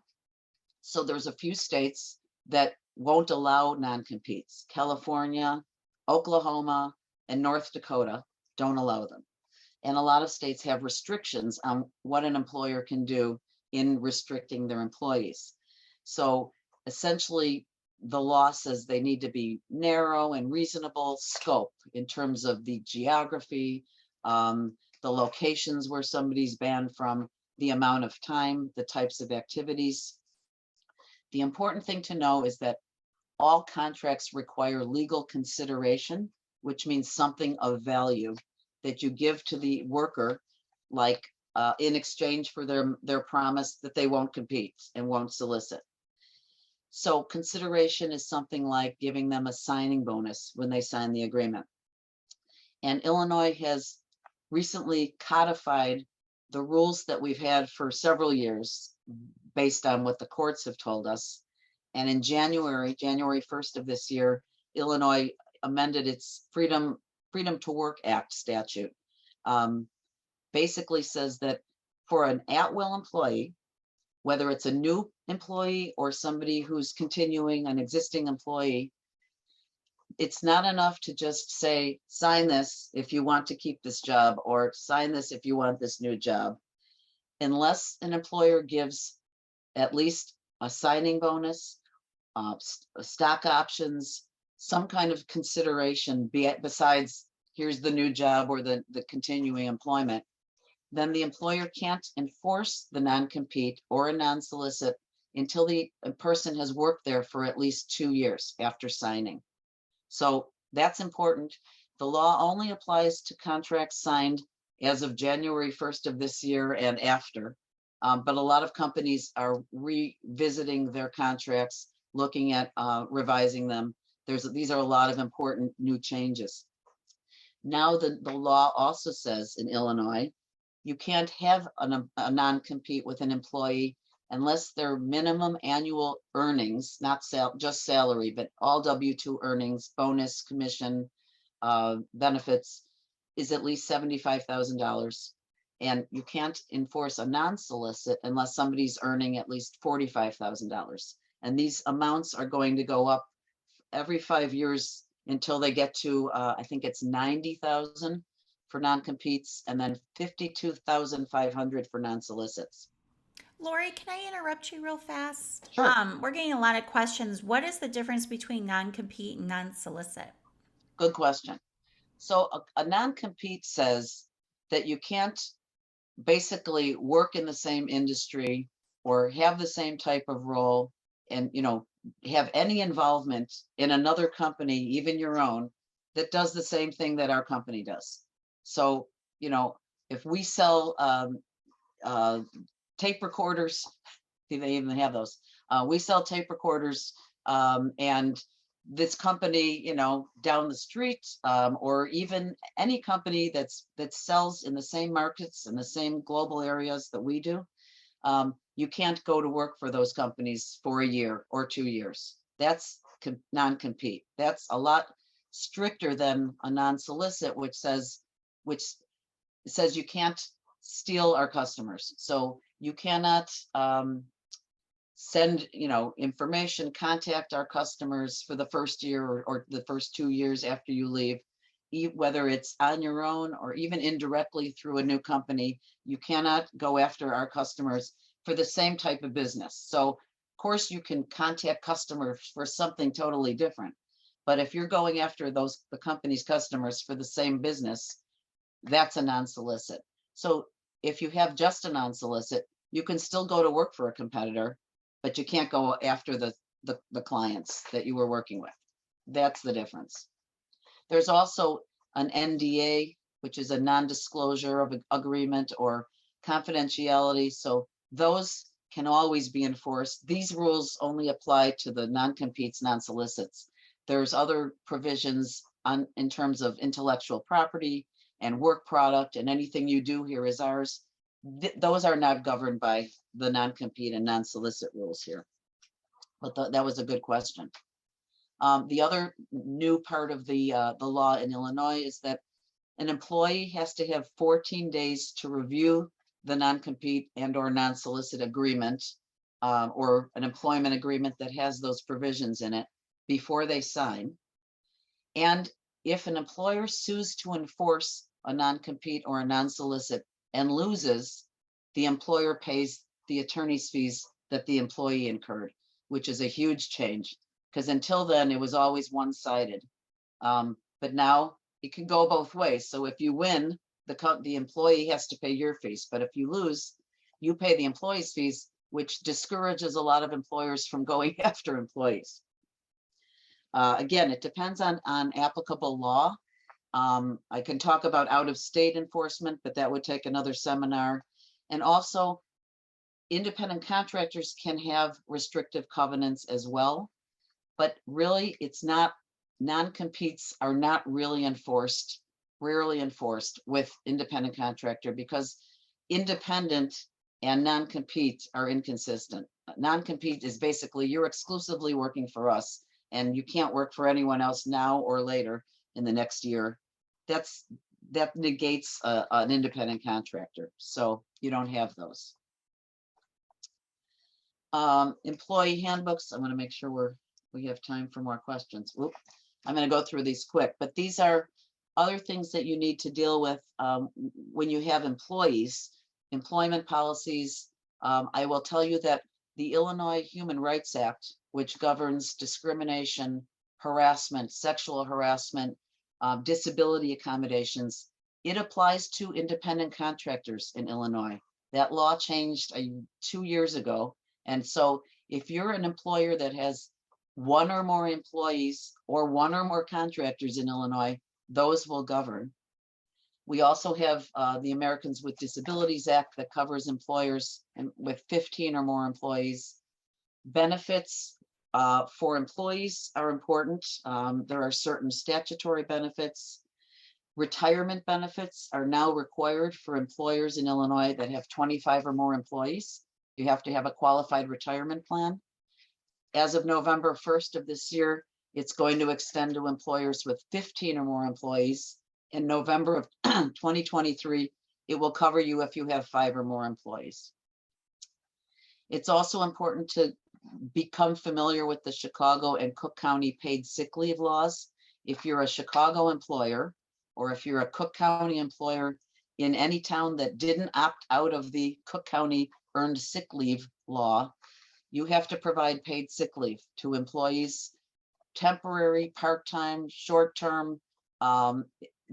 So there's a few states that won't allow non-competes. California, Oklahoma, and North Dakota don't allow them. And a lot of states have restrictions on what an employer can do in restricting their employees. So essentially, the law says they need to be narrow and reasonable scope in terms of the geography, the locations where somebody's banned from, the amount of time, the types of activities. The important thing to know is that all contracts require legal consideration, which means something of value that you give to the worker, like in exchange for their promise that they won't compete and won't solicit. So consideration is something like giving them a signing bonus when they sign the agreement. And Illinois has recently codified the rules that we've had for several years based on what the courts have told us. And in January 1st of this year, Illinois amended its Freedom to Work Act statute. Basically says that for an at-will employee, whether it's a new employee or somebody who's continuing an existing employee, it's not enough to just say, sign this if you want to keep this job, or sign this if you want this new job. Unless an employer gives at least a signing bonus, stock options, some kind of consideration besides here's the new job or the continuing employment, then the employer can't enforce the non-compete or a non-solicit until the person has worked there for at least 2 years after signing. So that's important. The law only applies to contracts signed as of January 1st of this year and after. But a lot of companies are revisiting their contracts, looking at revising them. These are a lot of important new changes. Now the law also says in Illinois, you can't have a non-compete with an employee unless their minimum annual earnings, not just salary, but all W-2 earnings, bonus, commission, benefits, is at least $75,000. And you can't enforce a non-solicit unless somebody's earning at least $45,000. And these amounts are going to go up every 5 years until they get to, I think it's 90,000 for non-competes, and then 52,500 for non-solicits. Lori, can I interrupt you real fast? Sure. We're getting a lot of questions. What is the difference between non-compete and non-solicit? Good question. So a non-compete says that you can't basically work in the same industry or have the same type of role and, have any involvement in another company, even your own, that does the same thing that our company does. So, if we sell tape recorders, see, they even have those. We sell tape recorders, and this company, down the street, or even any company that sells in the same markets and the same global areas that we do, you can't go to work for those companies for a year or 2 years. That's non-compete. That's a lot stricter than a non-solicit, which says you can't steal our customers. So you cannot send information, contact our customers for the first year or the first 2 years after you leave, whether it's on your own or even indirectly through a new company. You cannot go after our customers for the same type of business. So of course you can contact customers for something totally different, but if you're going after the company's customers for the same business, that's a non-solicit. So if you have just a non-solicit, you can still go to work for a competitor, but you can't go after the clients that you were working with. That's the difference. There's also an NDA, which is a non-disclosure of an agreement, or confidentiality. So those can always be enforced. These rules only apply to the non-competes, non-solicits. There's other provisions in terms of intellectual property and work product, and anything you do here is ours. Those are not governed by the non-compete and non-solicit rules here. But that was a good question. The other new part of the law in Illinois is that an employee has to have 14 days to review the non-compete and or non-solicit agreement, or an employment agreement that has those provisions in it before they sign. And if an employer sues to enforce a non-compete or a non-solicit and loses, the employer pays the attorney's fees that the employee incurred, which is a huge change, because until then it was always one-sided. But now it can go both ways. So if you win, the employee has to pay your fees, but if you lose, you pay the employee's fees, which discourages a lot of employers from going after employees. Again, it depends on applicable law. I can talk about out-of-state enforcement, but that would take another seminar. And also, independent contractors can have restrictive covenants as well, but really it's not, non-competes are not really enforced, rarely enforced with independent contractor, because independent and non-compete are inconsistent. Non-compete is basically you're exclusively working for us and you can't work for anyone else now or later in the next year. That negates an independent contractor, so you don't have those. Employee handbooks. I want to make sure we have time for more questions. Oop. I'm going to go through these quick, but these are other things that you need to deal with when you have employees, employment policies. I will tell you that the Illinois Human Rights Act, which governs discrimination, harassment, sexual harassment, disability accommodations, it applies to independent contractors in Illinois. That law changed 2 years ago. And so if you're an employer that has one or more employees or one or more contractors in Illinois, those will govern. We also have the Americans with Disabilities Act that covers employers with 15 or more employees. Benefits for employees are important. There are certain statutory benefits. Retirement benefits are now required for employers in Illinois that have 25 or more employees. You have to have a qualified retirement plan. As of November 1st of this year, it's going to extend to employers with 15 or more employees. In November of 2023, it will cover you if you have 5 or more employees. It's also important to become familiar with the Chicago and Cook County paid sick leave laws. If you're a Chicago employer, or if you're a Cook County employer in any town that didn't opt out of the Cook County earned sick leave law, you have to provide paid sick leave to employees, temporary, part-time, short-term.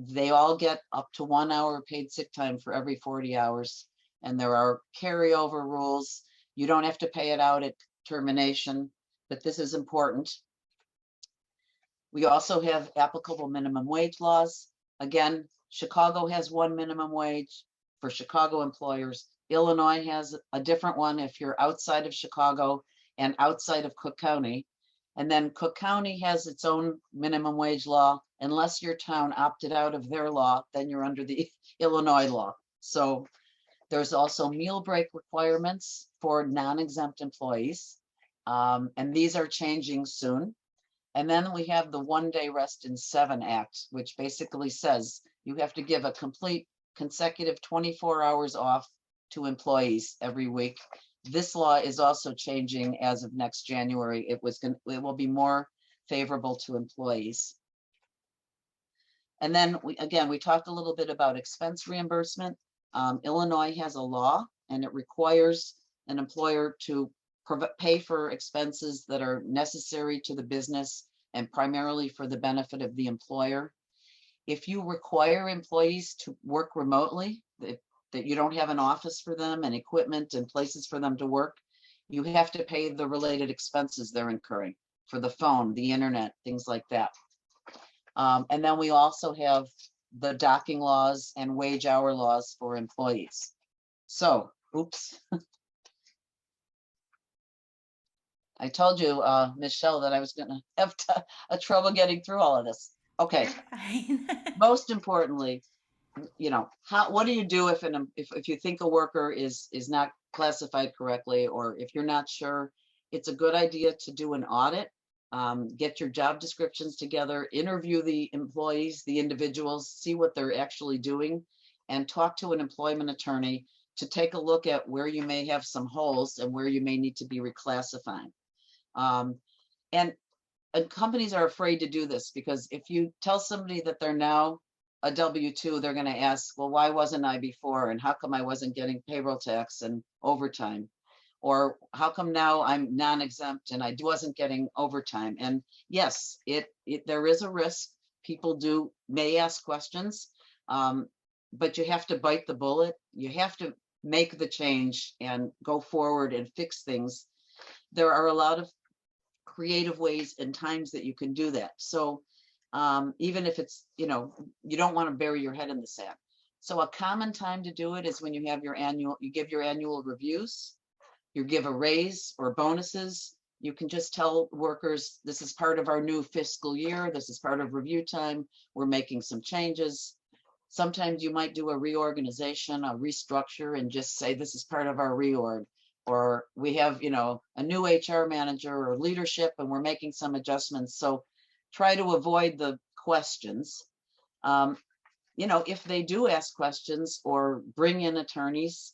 They all get up to 1 hour paid sick time for every 40 hours. And there are carryover rules. You don't have to pay it out at termination, but this is important. We also have applicable minimum wage laws. Again, Chicago has one minimum wage for Chicago employers. Illinois has a different one if you're outside of Chicago and outside of Cook County. And then Cook County has its own minimum wage law. Unless your town opted out of their law, then you're under the Illinois law. So there's also meal break requirements for non-exempt employees. And these are changing soon. And then we have the 1 Day Rest in 7 Act, which basically says you have to give a complete consecutive 24 hours off to employees every week. This law is also changing as of next January. It will be more favorable to employees. And then we talked a little bit about expense reimbursement. Illinois has a law and it requires an employer to pay for expenses that are necessary to the business and primarily for the benefit of the employer. If you require employees to work remotely, that you don't have an office for them and equipment and places for them to work, you have to pay the related expenses they're incurring for the phone, the internet, things like that. And then we also have the docking laws and wage hour laws for employees. So, oops. I told you, Michelle, that I was gonna have a trouble getting through all of this. Okay, You're fine. most importantly, what do you do if you think a worker is not classified correctly, or if you're not sure? It's a good idea to do an audit, get your job descriptions together, interview the employees, the individuals, see what they're actually doing, and talk to an employment attorney to take a look at where you may have some holes and where you may need to be reclassifying. And companies are afraid to do this, because if you tell somebody that they're now a W-2, they're going to ask, well, why wasn't I before? And how come I wasn't getting payroll tax and overtime? Or how come now I'm non-exempt and I wasn't getting overtime? And yes, there is a risk. People may ask questions, but you have to bite the bullet. You have to make the change and go forward and fix things. There are a lot of creative ways and times that you can do that. So even if it's, you don't want to bury your head in the sand. So a common time to do it is when you give your annual reviews, you give a raise or bonuses. You can just tell workers, this is part of our new fiscal year. This is part of review time. We're making some changes. Sometimes you might do a reorganization, a restructure, and just say, this is part of our reorg. Or we have, a new HR manager or leadership, and we're making some adjustments. So try to avoid the questions. If they do ask questions or bring in attorneys,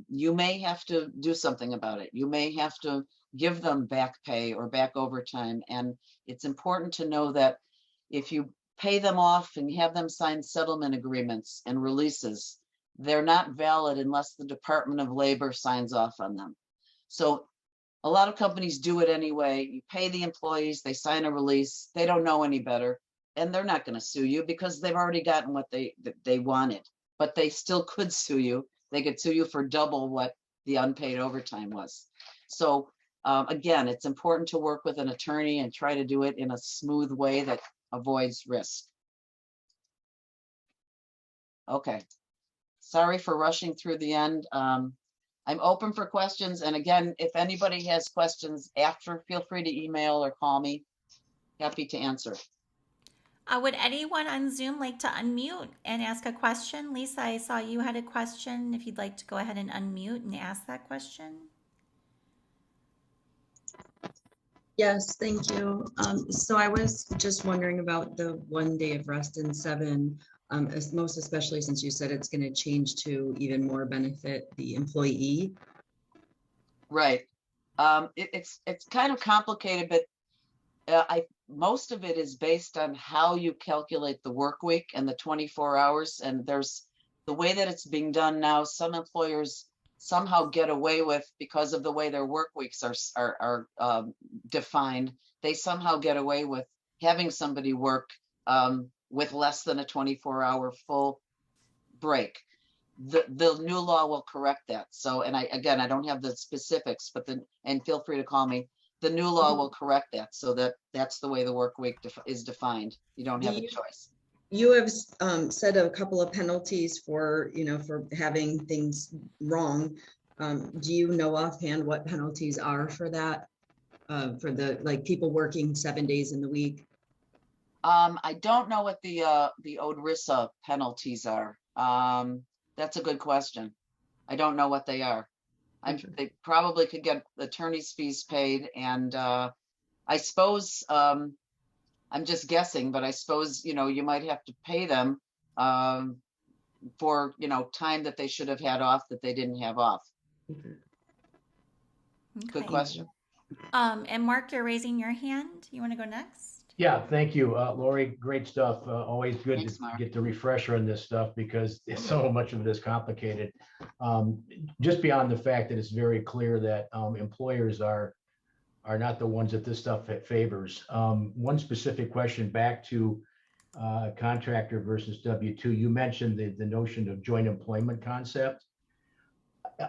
you may have to do something about it. You may have to give them back pay or back overtime. And it's important to know that if you pay them off and have them sign settlement agreements and releases, they're not valid unless the Department of Labor signs off on them. So a lot of companies do it anyway. You pay the employees, they sign a release, they don't know any better, and they're not going to sue you because they've already gotten what they wanted. But they still could sue you. They could sue you for double what the unpaid overtime was. So again, it's important to work with an attorney and try to do it in a smooth way that avoids risk. Okay. Sorry for rushing through the end. I'm open for questions. And again, if anybody has questions after, feel free to email or call me. Happy to answer. Would anyone on Zoom like to unmute and ask a question? Lisa, I saw you had a question. If you'd like to go ahead and unmute and ask that question. Yes, thank you. So I was just wondering about the 1 day of rest in 7, most especially since you said it's going to change to even more benefit the employee. Right. It's kind of complicated, but most of it is based on how you calculate the work week and the 24 hours. And there's the way that it's being done now. Some employers somehow get away with, because of the way their work weeks are defined, they somehow get away with having somebody work with less than a 24-hour full break. The new law will correct that. So, and I don't have the specifics, but and feel free to call me. The new law will correct that, so that's the way the work week is defined. You don't have a choice. You have said a couple of penalties for having things wrong. Do you know offhand what penalties are for that? For the people working 7 days in the week? I don't know what the ODRISA penalties are. That's a good question. I don't know what they are. They probably could get attorney's fees paid, and I suppose I'm just guessing, but I suppose you might have to pay them for time that they should have had off that they didn't have off. Okay. Good question. And Mark, you're raising your hand. You want to go next? Yeah, thank you, Lori. Great stuff. Always good Thanks, to Mark. get the refresher on this stuff, because so much of it is complicated. Just beyond the fact that it's very clear that employers are not the ones that this stuff favors. One specific question back to contractor versus W-2. You mentioned the notion of joint employment concept.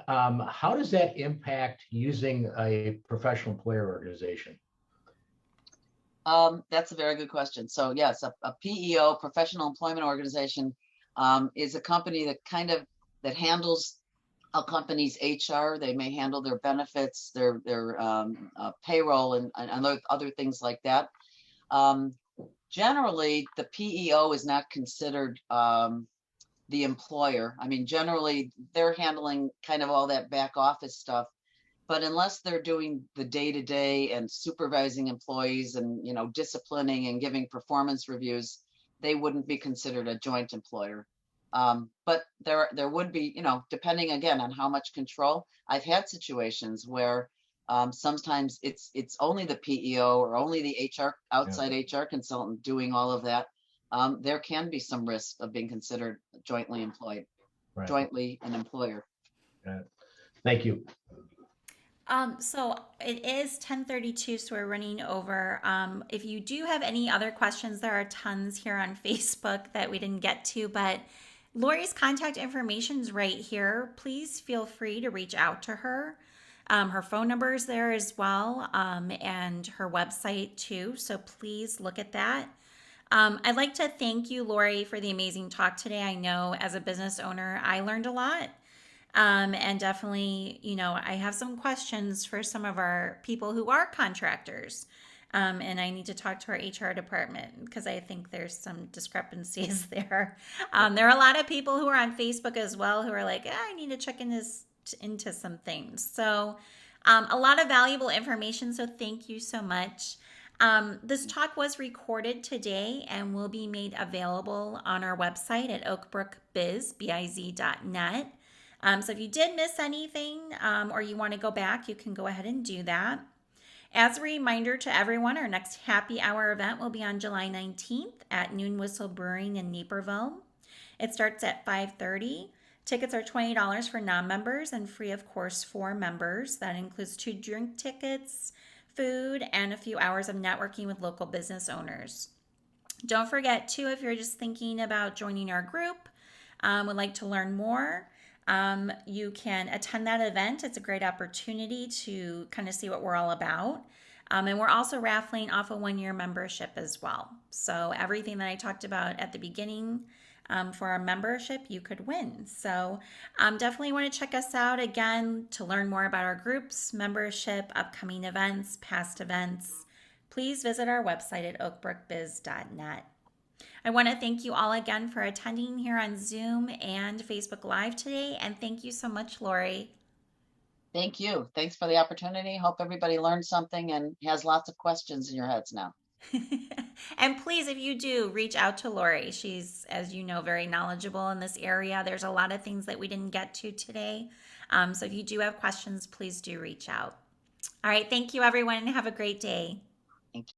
How does that impact using a professional employer organization? That's a very good question. So yes, a PEO, professional employment organization, is a company that handles a company's HR. They may handle their benefits, their payroll, and other things like that. Generally, the PEO is not considered the employer. I mean, generally, they're handling kind of all that back office stuff. But unless they're doing the day-to-day and supervising employees and, disciplining and giving performance reviews, they wouldn't be considered a joint employer. But there would be, depending again on how much control. I've had situations where sometimes it's only the PEO or only the outside HR consultant doing all of that. There can be some risk of being considered jointly employed, Right. jointly an employer. Thank you. So it is 10:32, so we're running over. If you do have any other questions, there are tons here on Facebook that we didn't get to, but Lori's contact information is right here. Please feel free to reach out to her. Her phone number is there as well, and her website too. So please look at that. I'd like to thank you, Lori, for the amazing talk today. I know as a business owner, I learned a lot. And definitely, I have some questions for some of our people who are contractors. And I need to talk to our HR department because I think there's some discrepancies there. There are a lot of people who are on Facebook as well who are like, I need to check into some things. So a lot of valuable information. So thank you so much. This talk was recorded today and will be made available on our website at oakbrookbiz.net. So if you did miss anything or you want to go back, you can go ahead and do that. As a reminder to everyone, our next happy hour event will be on July 19th at Noon Whistle Brewing in Naperville. It starts at 5:30. Tickets are $20 for non-members and free, of course, for members. That includes 2 drink tickets, food, and a few hours of networking with local business owners. Don't forget, too, if you're just thinking about joining our group, would like to learn more, you can attend that event. It's a great opportunity to kind of see what we're all about. And we're also raffling off a 1-year membership as well. So everything that I talked about at the beginning for our membership, you could win. So definitely want to check us out again to learn more about our groups, membership, upcoming events, past events. Please visit our website at oakbrookbiz.net. I want to thank you all again for attending here on Zoom and Facebook Live today. And thank you so much, Lori. Thank you. Thanks for the opportunity. Hope everybody learned something and has lots of questions in your heads now. And please, if you do, reach out to Lori. She's, as you know, very knowledgeable in this area. There's a lot of things that we didn't get to today. So if you do have questions, please do reach out. All right. Thank you, everyone, and have a great day. Thank you.